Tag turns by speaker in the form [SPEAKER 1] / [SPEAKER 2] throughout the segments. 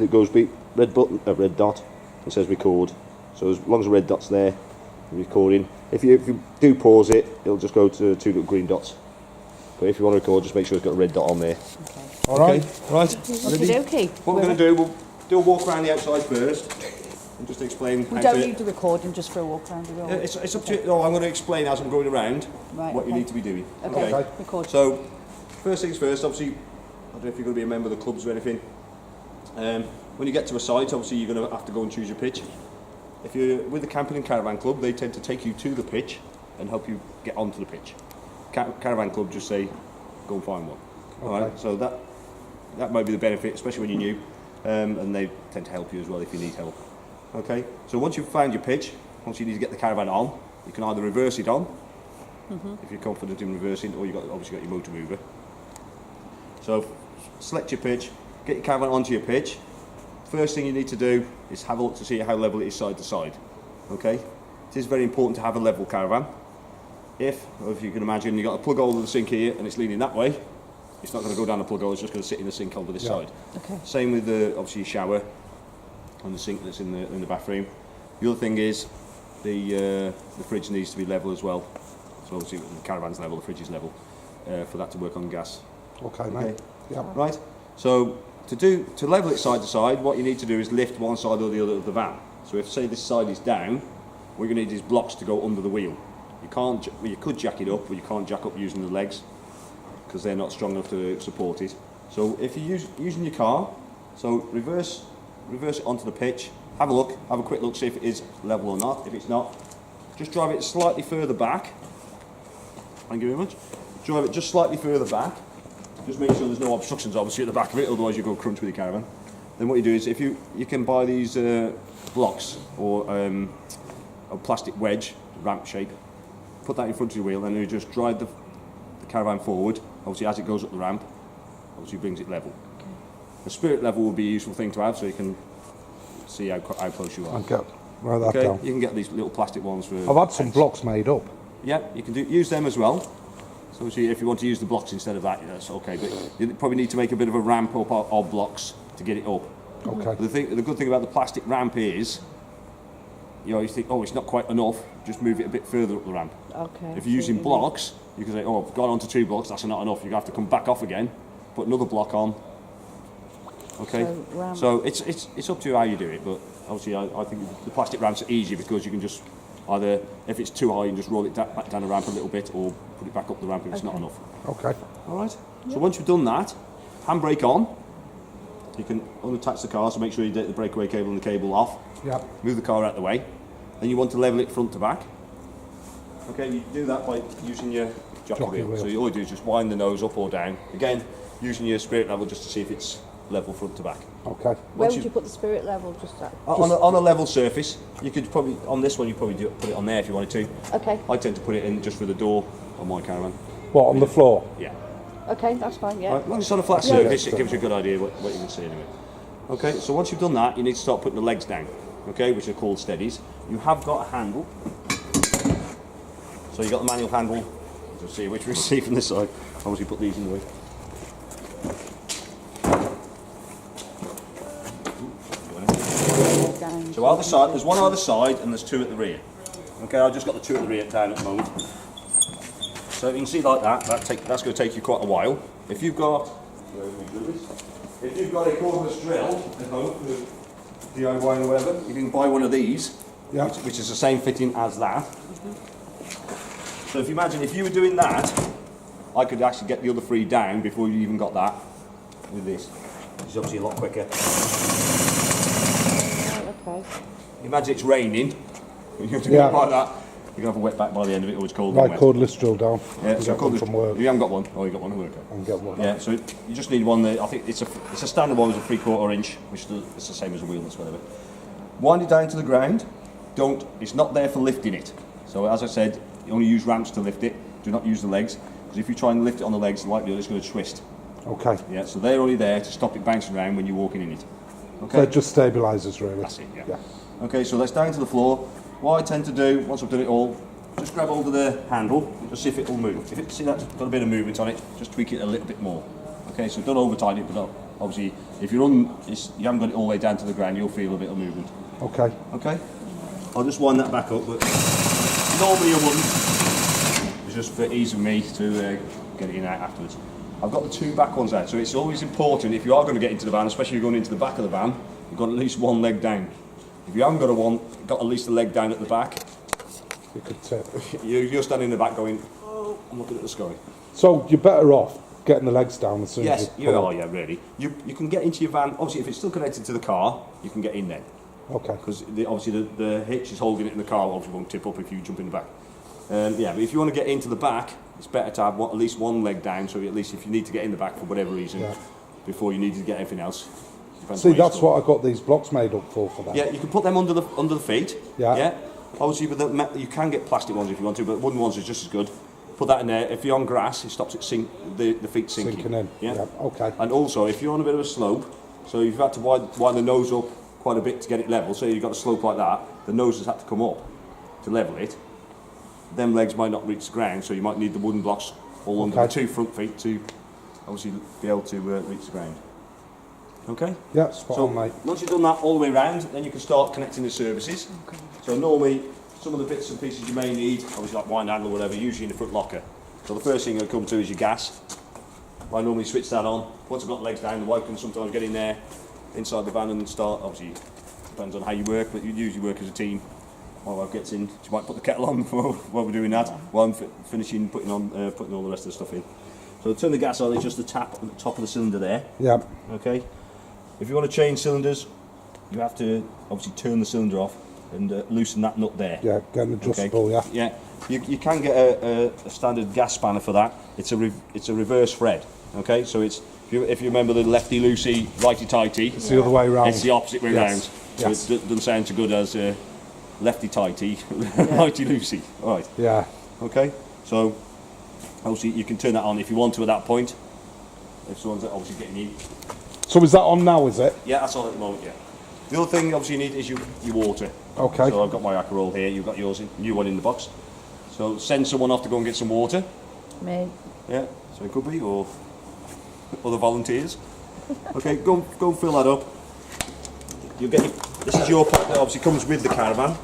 [SPEAKER 1] it goes beep, red button, red dot, it says record. So as long as the red dot's there, you're recording. If you do pause it, it'll just go to 2 little green dots. But if you want to record, just make sure it's got a red dot on there.
[SPEAKER 2] Okay.
[SPEAKER 1] All right.
[SPEAKER 2] Okay.
[SPEAKER 1] What we're going to do, we'll do a walk around the outside first, and just explain.
[SPEAKER 2] We don't need the recording just for a walk around the room.
[SPEAKER 1] It's up to you. No, I'm going to explain as I'm going around what you need to be doing.
[SPEAKER 2] Okay. Record.
[SPEAKER 1] So, first things first. Obviously, I don't know if you're going to be a member of the clubs or anything. When you get to a site, obviously you're going to have to go and choose your pitch. If you're with the camping and caravan club, they tend to take you to the pitch and help you get onto the pitch. Caravan club just say, go and find one. Okay. All right. So that might be the benefit, especially when you're new, and they tend to help you as well if you need help. Okay. So once you've found your pitch, once you need to get the caravan on, you can either reverse it on, if you're confident in reversing, or you've obviously got your motor mover. So select your pitch, get your caravan onto your pitch. First thing you need to do is have a look to see how level it is side to side. Okay. It is very important to have a level caravan. If you can imagine, you've got a plug hole in the sink here and it's leaning that way, it's not going to go down the plug hole, it's just going to sit in the sink over this side.
[SPEAKER 2] Okay.
[SPEAKER 1] Same with the obviously shower and the sink that's in the bathroom. The other thing is the fridge needs to be level as well. So obviously the caravan's level, the fridge is level, for that to work on gas.
[SPEAKER 3] Okay, mate. Yeah.
[SPEAKER 1] Right. So to level it side to side, what you need to do is lift one side or the other of the van. So if say this side is down, what you're going to need is blocks to go under the wheel. You can't. Well, you could jack it up, but you can't jack up using the legs because they're not strong enough to support it. So if you're using your car, so reverse it onto the pitch. Have a quick look, see if it is level or not. If it's not, just drive it slightly further back. Thank you very much. Drive it just slightly further back. Just make sure there's no obstructions obviously at the back of it, otherwise you go crunch with your caravan. Then what you do is if you can buy these blocks or a plastic wedge, ramp shape. Put that in front of your wheel and then you just drive the caravan forward. Obviously as it goes up the ramp, obviously brings it level. Okay. The spirit level will be a useful thing to have so you can see how close you are.
[SPEAKER 3] Okay, write that down.
[SPEAKER 1] You can get these little plastic ones for...
[SPEAKER 3] I've had some blocks made up.
[SPEAKER 1] Yeah, you can use them as well. So obviously if you want to use the blocks instead of that, that's okay. But you probably need to make a bit of a ramp up of blocks to get it up.
[SPEAKER 3] Okay.
[SPEAKER 1] The good thing about the plastic ramp is, you think, oh, it's not quite enough, just move it a bit further up the ramp.
[SPEAKER 2] Okay.
[SPEAKER 1] If you're using blocks, you can say, oh, I've gone on to 2 blocks, that's not enough. You have to come back off again, put another block on. Okay. So it's up to you how you do it, but obviously I think the plastic ramps are easier because you can just either, if it's too high, you can just roll it back down the ramp a little bit, or put it back up the ramp if it's not enough.
[SPEAKER 3] Okay.
[SPEAKER 1] All right. So once you've done that, handbrake on. You can unattach the car, so make sure you take the breakaway cable and the cable off.
[SPEAKER 3] Yeah.
[SPEAKER 1] Move the car out of the way. Then you want to level it front to back. Okay, you do that by using your jockey wheel. So all you do is just wind the nose up or down. Again, using your spirit level just to see if it's level front to back.
[SPEAKER 3] Okay.
[SPEAKER 2] Where would you put the spirit level? Just that?
[SPEAKER 1] On a level surface. You could probably, on this one, you probably put it on there if you wanted to.
[SPEAKER 2] Okay.
[SPEAKER 1] I tend to put it in just for the door on my caravan.
[SPEAKER 3] What, on the floor?
[SPEAKER 1] Yeah.
[SPEAKER 2] Okay, that's fine, yeah.
[SPEAKER 1] Right, as long as it's on a flat surface, it gives you a good idea what you can see anyway. Okay, so once you've done that, you need to start putting the legs down, okay, which are called steadies. You have got a handle. So you've got the manual handle. You'll see which we see from this side. Obviously put these in the way. So either side, there's one either side and there's 2 at the rear. Okay, I've just got the 2 at the rear down at the moment. So you can see like that, that's going to take you quite a while. If you've got a cordless drill at home for DIY or whatever, you can buy one of these, which is the same fitting as that. So if you imagine if you were doing that, I could actually get the other 3 down before you even got that with this. Which is obviously a lot quicker.
[SPEAKER 2] Okay.
[SPEAKER 1] Imagine it's raining, you have to go like that. You're going to have a wet back by the end of it, or it's cold.
[SPEAKER 3] Right, cordless drill down.
[SPEAKER 1] Yeah, so cordless
[SPEAKER 3] from work.
[SPEAKER 1] You haven't got one? Oh, you got one? Okay.
[SPEAKER 3] I can get one.
[SPEAKER 1] Yeah, so you just need one that, I think it's a standard one with a 3/4 inch, which is the same as a wheelless, whatever. Wind it down to the ground. It's not there for lifting it. So as I said, you only use ramps to lift it. Do not use the legs, because if you try and lift it on the legs, likely it's going to twist.
[SPEAKER 3] Okay.
[SPEAKER 1] Yeah, so they're only there to stop it bouncing around when you're walking in it. Okay.
[SPEAKER 3] So it just stabilises really.
[SPEAKER 1] That's it, yeah. Okay, so that's down to the floor. What I tend to do, once I've done it all, just grab hold of the handle, just see if it will move. See that's got a bit of movement on it, just tweak it a little bit more. Okay, so don't over tighten it, but obviously, if you haven't got it all the way down to the ground, you'll feel a bit of movement.
[SPEAKER 3] Okay.
[SPEAKER 1] Okay? I'll just wind that back up, but normally I wouldn't. It's just for ease of me to get it in and out afterwards. I've got the two back ones out, so it's always important if you are going to get into the van, especially if you're going into the back of the van, you've got at least one leg down. If you haven't got at least a leg down at the back,
[SPEAKER 3] You could tip.
[SPEAKER 1] you're standing in the back going, oh, I'm looking at the sky.
[SPEAKER 3] So you're better off getting the legs down as soon
[SPEAKER 1] Yes,
[SPEAKER 3] as
[SPEAKER 1] you are, yeah, really. You can get into your van, obviously if it's still connected to the car, you can get in then.
[SPEAKER 3] Okay.
[SPEAKER 1] Because obviously the hitch is holding it in the car, obviously won't tip up if you jump in the back. Yeah, but if you want to get into the back, it's better to have at least one leg down, so at least if you need to get in the back for whatever reason,
[SPEAKER 3] Yeah.
[SPEAKER 1] before you need to get everything else. Depends
[SPEAKER 3] See,
[SPEAKER 1] where you
[SPEAKER 3] that's
[SPEAKER 1] store.
[SPEAKER 3] what I got these blocks made up for that.
[SPEAKER 1] Yeah, you can put them under the feet.
[SPEAKER 3] Yeah.
[SPEAKER 1] Yeah. Obviously, you can get plastic ones if you want to, but wooden ones is just as good. Put that in there. If you're on grass, it stops it the feet sinking.
[SPEAKER 3] Sinking in. Yeah. Okay.
[SPEAKER 1] And also, if you're on a bit of a slope, so you've had to wind the nose up quite a bit to get it level. So you've got a slope like that, the nose has had to come up to level it. Them legs might not reach the ground, so you might need the wooden blocks all under the
[SPEAKER 3] Okay.
[SPEAKER 1] two front feet to obviously be able to reach the ground. Okay?
[SPEAKER 3] Yeah, spot
[SPEAKER 1] So
[SPEAKER 3] on, mate.
[SPEAKER 1] once you've done that all the way around, then you can start connecting the services. So normally, some of the bits and pieces you may need, obviously like wind handle or whatever, usually in the front locker. So the first thing you're going to come to is your gas. I normally switch that on. Once I've got legs down, the wife can sometimes get in there, inside the van and start. Obviously, depends on how you work, but you usually work as a team. My wife gets in, she might put the kettle on while we're doing that, while I'm finishing putting all the rest of the stuff in. So turn the gas on, it's just the tap at the top of the cylinder there.
[SPEAKER 3] Yeah.
[SPEAKER 1] Okay. If you want to change cylinders, you have to obviously turn the cylinder off and loosen that nut there.
[SPEAKER 3] Yeah, getting adjustable,
[SPEAKER 1] Okay.
[SPEAKER 3] yeah.
[SPEAKER 1] Yeah. You can get a standard gas spanner for that. It's a reverse thread. Okay. So it's if you remember the lefty loosey, righty tighty.
[SPEAKER 3] It's the other way round.
[SPEAKER 1] It's the opposite way
[SPEAKER 3] Yes.
[SPEAKER 1] round. So
[SPEAKER 3] Yes.
[SPEAKER 1] it doesn't sound so good as lefty tighty, righty loosey. All right.
[SPEAKER 3] Yeah.
[SPEAKER 1] Okay. So obviously you can turn that on if you want to at that point. If someone's obviously getting in.
[SPEAKER 3] So is that on now, is it?
[SPEAKER 1] Yeah, that's all at the moment, yeah. The other thing obviously you need is your water.
[SPEAKER 3] Okay.
[SPEAKER 1] So I've got my Aperol here, you've got yours, new one in the box. So send someone off to go and get some water.
[SPEAKER 2] Me.
[SPEAKER 1] Yeah, so it could be, or other volunteers. Okay, go and fill that up. You'll get this is your pot that obviously comes with the caravan.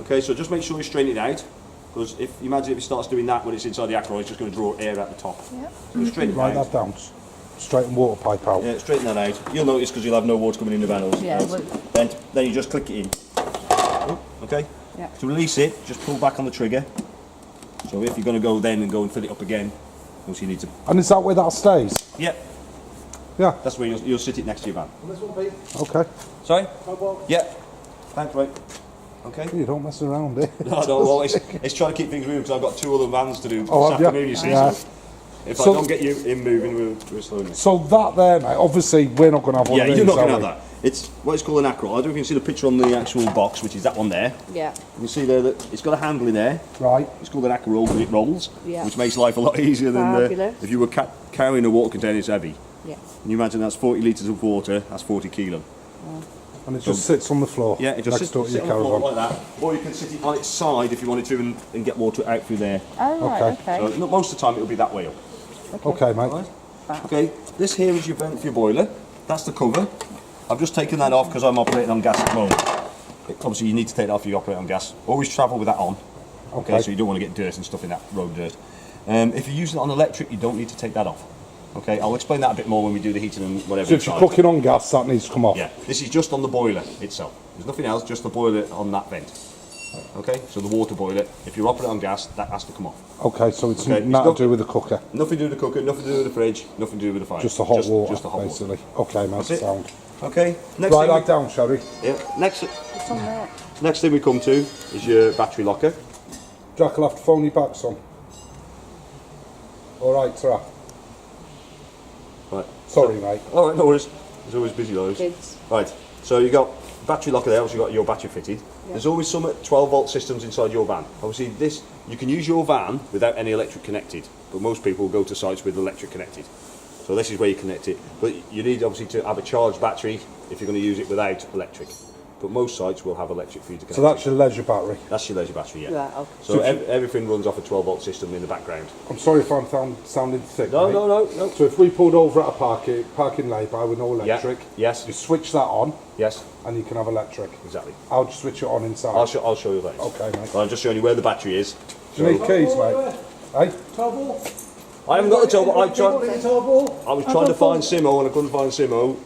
[SPEAKER 1] Okay, so just make sure you straighten it out. Because imagine if it starts doing that when it's inside the Aperol, it's just going to draw air out the top.
[SPEAKER 2] Yep.
[SPEAKER 1] So straighten it
[SPEAKER 3] Write
[SPEAKER 1] out.
[SPEAKER 3] that down. Straighten water pipe out.
[SPEAKER 1] Yeah, straighten that out. You'll notice because you'll have no water coming in the van.
[SPEAKER 2] Yeah, well-
[SPEAKER 1] Then you just click it in. Oh, okay.
[SPEAKER 2] Yeah.
[SPEAKER 1] To release it, just pull back on the trigger. So if you're going to go then and go and fill it up again, obviously you need to.
[SPEAKER 3] And is that where that stays?
[SPEAKER 1] Yeah,
[SPEAKER 3] Yeah.
[SPEAKER 1] that's where you'll sit it next to your van.
[SPEAKER 3] Okay.
[SPEAKER 1] Sorry. Yeah. Thanks, mate. Okay.
[SPEAKER 3] You don't mess around, eh?
[SPEAKER 1] No, well, it's trying to keep things moving because I've got two other vans to do
[SPEAKER 3] Oh,
[SPEAKER 1] this
[SPEAKER 3] have you?
[SPEAKER 1] afternoon. You see,
[SPEAKER 3] Yeah.
[SPEAKER 1] so if I
[SPEAKER 3] So-
[SPEAKER 1] don't get you in moving, we're slowing it.
[SPEAKER 3] So that there, mate, obviously we're not going to have one
[SPEAKER 1] Yeah,
[SPEAKER 3] of these,
[SPEAKER 1] you're not going to
[SPEAKER 3] are
[SPEAKER 1] have
[SPEAKER 3] we?
[SPEAKER 1] that. It's what it's called an Aperol. I don't know if you can see the picture on the actual box, which is that one there.
[SPEAKER 2] Yeah.
[SPEAKER 1] You can see there that it's got a handle in there.
[SPEAKER 3] Right.
[SPEAKER 1] It's called an Aperol, but it rolls,
[SPEAKER 2] Yeah.
[SPEAKER 1] which makes life a lot easier than
[SPEAKER 2] Fabulous.
[SPEAKER 1] if you were carrying a water container. It's heavy.
[SPEAKER 2] Yeah.
[SPEAKER 1] Can you imagine that's 40 litres of water? That's 40 kilo.
[SPEAKER 3] And it just sits on the floor.
[SPEAKER 1] Yeah, it just
[SPEAKER 3] next
[SPEAKER 1] sits
[SPEAKER 3] door to
[SPEAKER 1] sit
[SPEAKER 3] your
[SPEAKER 1] on the floor
[SPEAKER 3] caravan.
[SPEAKER 1] like that, or you can sit it on its side if you wanted to and get water out through there.
[SPEAKER 2] Oh, right,
[SPEAKER 3] Okay.
[SPEAKER 2] okay.
[SPEAKER 1] So most of the time it'll be that way up.
[SPEAKER 3] Okay, mate.
[SPEAKER 1] Right. Okay, this here is your vent for your boiler. That's the cover. I've just taken that off because I'm operating on gas at the moment. Obviously, you need to take that off if you operate on gas. Always travel with that on. Okay, so you don't want to get dirt and stuff in that road dirt. If you're using it on electric, you don't need to take that off. Okay, I'll explain that a bit more when we do the heating and whatever.
[SPEAKER 3] So if you're
[SPEAKER 1] inside.
[SPEAKER 3] cooking on gas, that needs to come off.
[SPEAKER 1] Yeah, this is just on the boiler itself. There's nothing else, just the boiler on that vent. Okay, so the water boiler, if you're operating on gas, that has to come off.
[SPEAKER 3] Okay, so it's
[SPEAKER 1] Okay,
[SPEAKER 3] nothing
[SPEAKER 1] it's
[SPEAKER 3] to
[SPEAKER 1] got-
[SPEAKER 3] do with the cooker.
[SPEAKER 1] Nothing to do with the cooker, nothing to do with the fridge, nothing to do with the fire.
[SPEAKER 3] Just the hot water,
[SPEAKER 1] Just the hot
[SPEAKER 3] basically. Okay, mate,
[SPEAKER 1] That's it.
[SPEAKER 3] sound.
[SPEAKER 1] water. Okay, next
[SPEAKER 3] Write
[SPEAKER 1] thing,
[SPEAKER 3] that down, Sherry.
[SPEAKER 1] yeah, next
[SPEAKER 2] It's on there.
[SPEAKER 1] next thing we come to is your battery locker.
[SPEAKER 3] Jack will have to phone you back, son. All right, ta.
[SPEAKER 1] Right.
[SPEAKER 3] Sorry, mate.
[SPEAKER 1] All right, no worries. There's always busy those.
[SPEAKER 2] Kids.
[SPEAKER 1] Right. So you got battery locker there. Obviously, you got your battery fitted. There's always some 12-volt systems inside your van. Obviously, this you can use your van without any electric connected, but most people go to sites with electric connected. So this is where you connect it. But you need obviously to have a charged battery if you're going to use it without electric. but most sites will have electric for you to connect.
[SPEAKER 3] So that's your leisure battery.
[SPEAKER 1] That's your leisure battery, yeah.
[SPEAKER 2] Right, okay.
[SPEAKER 1] So everything runs off a 12-volt system in the background.
[SPEAKER 3] I'm sorry if I'm sounding thick.
[SPEAKER 1] No,
[SPEAKER 3] mate.
[SPEAKER 1] no.
[SPEAKER 3] So if we pulled over at a parking lay-by with no electric,
[SPEAKER 1] Yes.
[SPEAKER 3] you switch that on
[SPEAKER 1] Yes,
[SPEAKER 3] and you can have electric.
[SPEAKER 1] exactly.
[SPEAKER 3] I'll just switch it on inside.
[SPEAKER 1] I'll show you that.
[SPEAKER 3] Okay, mate.
[SPEAKER 1] I'm just showing you where the battery is.
[SPEAKER 3] Do you need keys, mate? Hey?
[SPEAKER 1] I haven't got the turbo. I was
[SPEAKER 4] Turbo.
[SPEAKER 1] trying to find Simo and I couldn't find Simo.